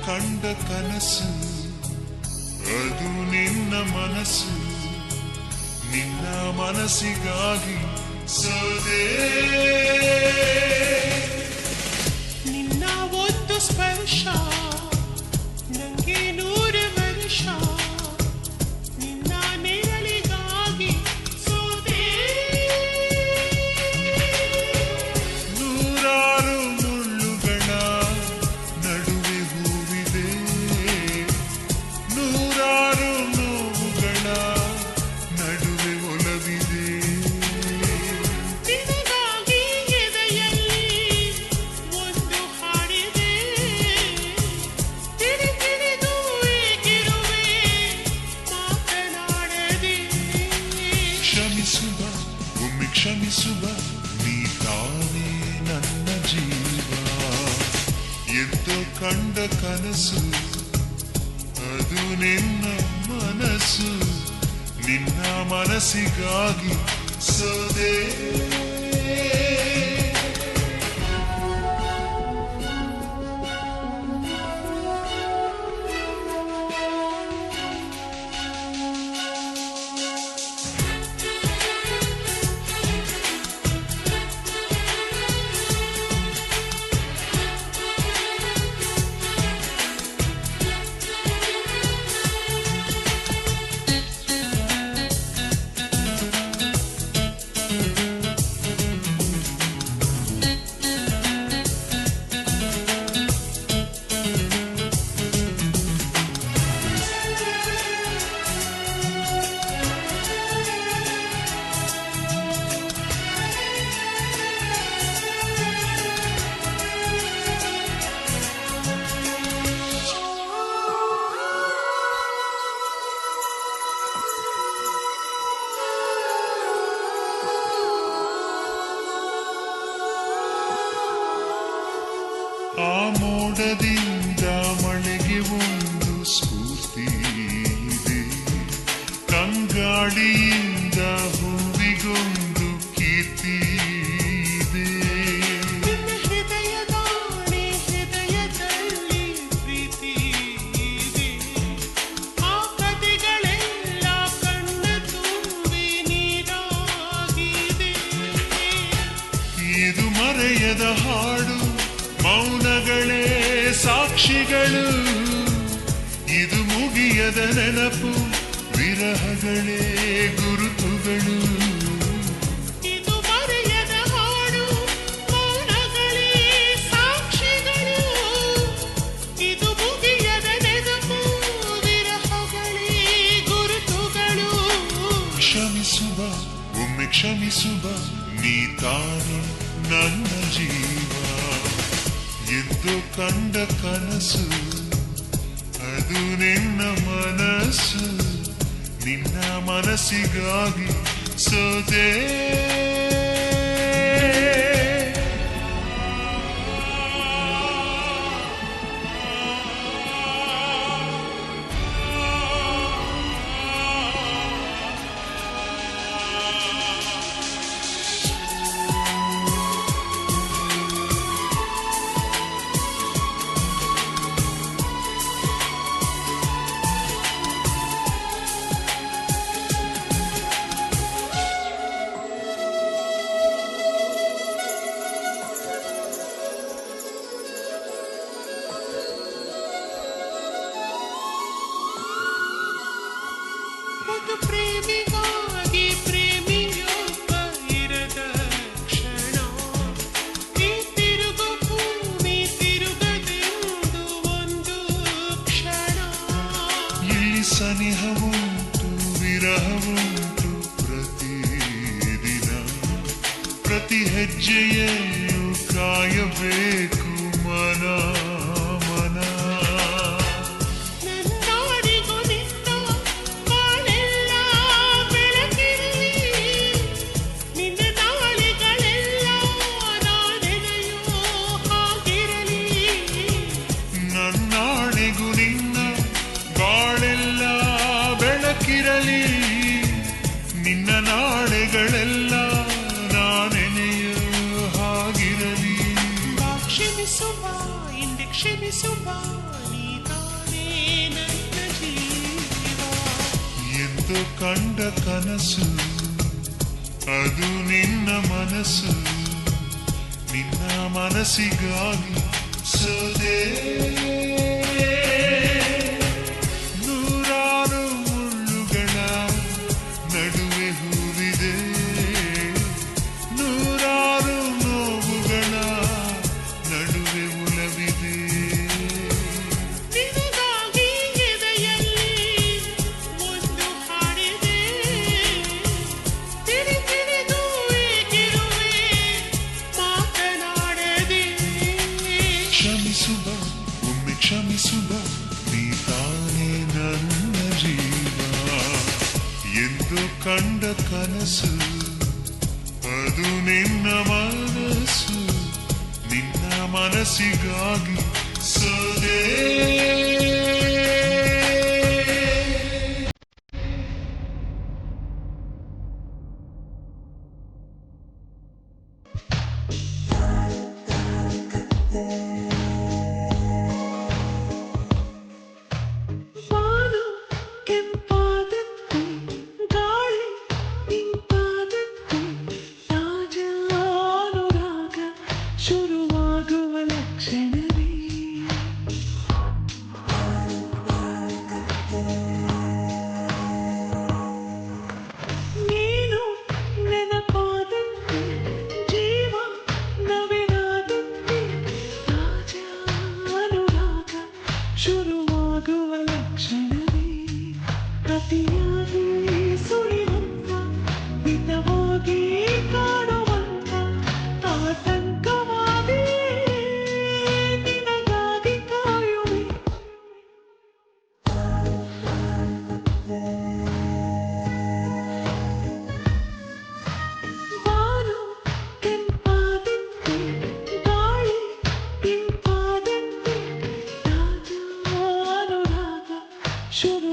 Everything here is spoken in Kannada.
ಕಂಡ ಕನಸು ಅದು ನಿನ್ನ ಮನಸ್ಸು ನಿನ್ನ ಮನಸ್ಸಿಗಾಗಿ ಸೋದೆ ನಿನ್ನ ಒಂದು ಸ್ಪರ್ಶ ನಂಗೆ 100 ವರ್ಷ ನಿನ್ನ ನೆರಳಿಗಾಗಿ ಸೋದೆ ನೂರಾರು ಮುಳ್ಳುಗಳ ನಡುವೆ ಹೂವಿದೆ ನೂರಾರು ನೋವುಗಳ ನಡುವೆ ಒಲವಿದೆ ನಿನಗಾಗಿ ಎದೆಯಲ್ಲಿ ಒಂದು ಹಾಡಿದೆ ತಿರುಗಿರಿದು ಏಕಿರುವೆ ಮಾತನಾಡದೆ ಕ್ಷಮಿಸುವ ಒಮ್ಮೆ ಕ್ಷಮಿಸುವ ನೀ ತಾನೇ ನನ್ನ ಜೀವ ಎದ್ದು ಕಂಡ ಕನಸು ಅದು ನಿನ್ನ ಮನಸ್ಸು ನಿನ್ನ ಮನಸ್ಸಿಗಾಗಿ ಸೋದೆ ಆ ಮೋಡದಿಂದ ಮಳೆಗೆ ಒಂದು ಸ್ಫೂರ್ತಿ ಇದೆ ಕಂಗಾಳಿಯಿಂದ ಹೂವಿಗೊಂದು ಕೀರ್ತಿ ಇದೆ ನಿನ್ನ ಹೃದಯದಾಣೆ ಹೃದಯದಲ್ಲಿ ಪ್ರೀತಿ ಇದೆ ಆ ಕಥೆಗಳೆಲ್ಲ ಕಣ್ಣ ತುಂಬಿ ನೀರಾಗಿದೆ ಇದು ಮರೆಯದ ಹಾಡು ಮೌನಗಳೇ ಸಾಕ್ಷಿಗಳು ಇದು ಮುಗಿಯದ ನೆನಪು ವಿರಹಗಳೇ ಗುರುತುಗಳು ಇದು ಮರೆಯದ ಹಾಡು ಮೌನಗಳೇ ಸಾಕ್ಷಿಗಳು ಇದು ಮುಗಿಯದ ನೆನಪು ವಿರಹಗಳೇ ಗುರುತುಗಳು ಕ್ಷಮಿಸುವ ಒಮ್ಮೆ ಕ್ಷಮಿಸುವ ನೀ ತಾನೇ ನನ್ನ ಜೀವ ಎದ್ದು ಕಂಡ ಕನಸು ಅದು ನಿನ್ನ ಮನಸ್ಸು ನಿನ್ನ ಮನಸ್ಸಿಗಾಗಿ ಸೋದೆ ಒಂದು ಪ್ರೇಮಿಗಾಗಿ ಪ್ರೇಮಿಯೊಬ್ಬ ಇರದ ಕ್ಷಣ ಈ ತಿರುಗು ಭೂಮಿ ತಿರುಗದೆಂದು ಒಂದು ಕ್ಷಣ ಇಲ್ಲಿ ಸನಿಹವುಂಟು ವಿರಹವುಂಟು ಪ್ರತಿದಿನ ಪ್ರತಿ ಹೆಜ್ಜೆಯಲ್ಲೂ ಕಾಯಬೇಕು ಮನ ಮನ ನನ್ನಾಡಿಗೂ ನಿನ್ನ ಬಾಳೆಲ್ಲ ಬೆಳಕಿರಲಿ ನಿನ್ನ ನಾಳೆಗಳೆಲ್ಲ ನಾಳೆನೆಯೋ ಹಾಗಿರಲಿ ನನ್ನಾಣೆಗೂ ನಿನ್ನ ಬಾಳೆಲ್ಲ ಬೆಳಕಿರಲಿ ನಿನ್ನ ನಾಳೆಗಳೆಲ್ಲ ನಾನೆನೆಯೋ ಹಾಗಿರಲಿ ಕ್ಷಮಿಸುವ ಹಿಂದೆ ಕ್ಷಮಿಸುವ ನೀ ಎಂದು ಕಂಡ ಕನಸು ಅದು ನಿನ್ನ ಮನಸ್ಸು ನಿನ್ನ ಮನಸ್ಸಿಗಾಗಿ ಸೋದೆ ನೂರಾರು ಮುಳ್ಳುಗಳ ನಡುವೆ ಹೂವಿದೆ ನೂರಾರು ನೋವುಗಳ ನಡುವೆ ಉಲವಿದೆ ನಿನಗಾಗಿ ಎದೆಯಲ್ಲಿ ಒಂದು ಹಾಡಿದೆ ತಿಳಿದು ಏಕಿರುವೆ ಮಾತನಾಡದೆ ಕ್ಷಮಿಸುವ ಒಮ್ಮೆ ಕ್ಷಮಿಸುವ ನೀ ತಾನೇ ನನ್ನ ಜೀವ ಎಂದು ಕಂಡ ಕನಸು ಅದು ನಿನ್ನ ಮನಸ್ಸು ನಿನ್ನ ಮನಸ್ಸಿಗಾಗಿ ಸೋದೆ ಬಾನು ಕೆಂಪಾದದ್ದು ಗಾಳಿ ಇಂಪಾದದ್ದು ತಾಜಾ ಅನುರಾಗ ಶುರುವಾಗುವ ಲಕ್ಷಣವೇ ನೀನು ನೆನಪಾದಂತೆ ಜೀವ ನವಿರಾದಂತೆ ತಾಜಾ ಅನುರಾಗ ಶುರುವಾಗುವ ಲಕ್ಷಣವೇ ಪ್ರತಿಯಾಗಿ ಸುಳಿವಂತ ಹಿತವಾಗಿ ಕಾಡುವಂತ ಆತಂಕವಾಗಿ ನಿನಗಾಗಿ ಕಾಯುವೆ ಬಾನು ಕೆಂಪಾದಂತೆ ಗಾಳಿ ಇಂಪಾದಂತೆ ತಾಜಾ ಅನುರಾಗ ಶುರು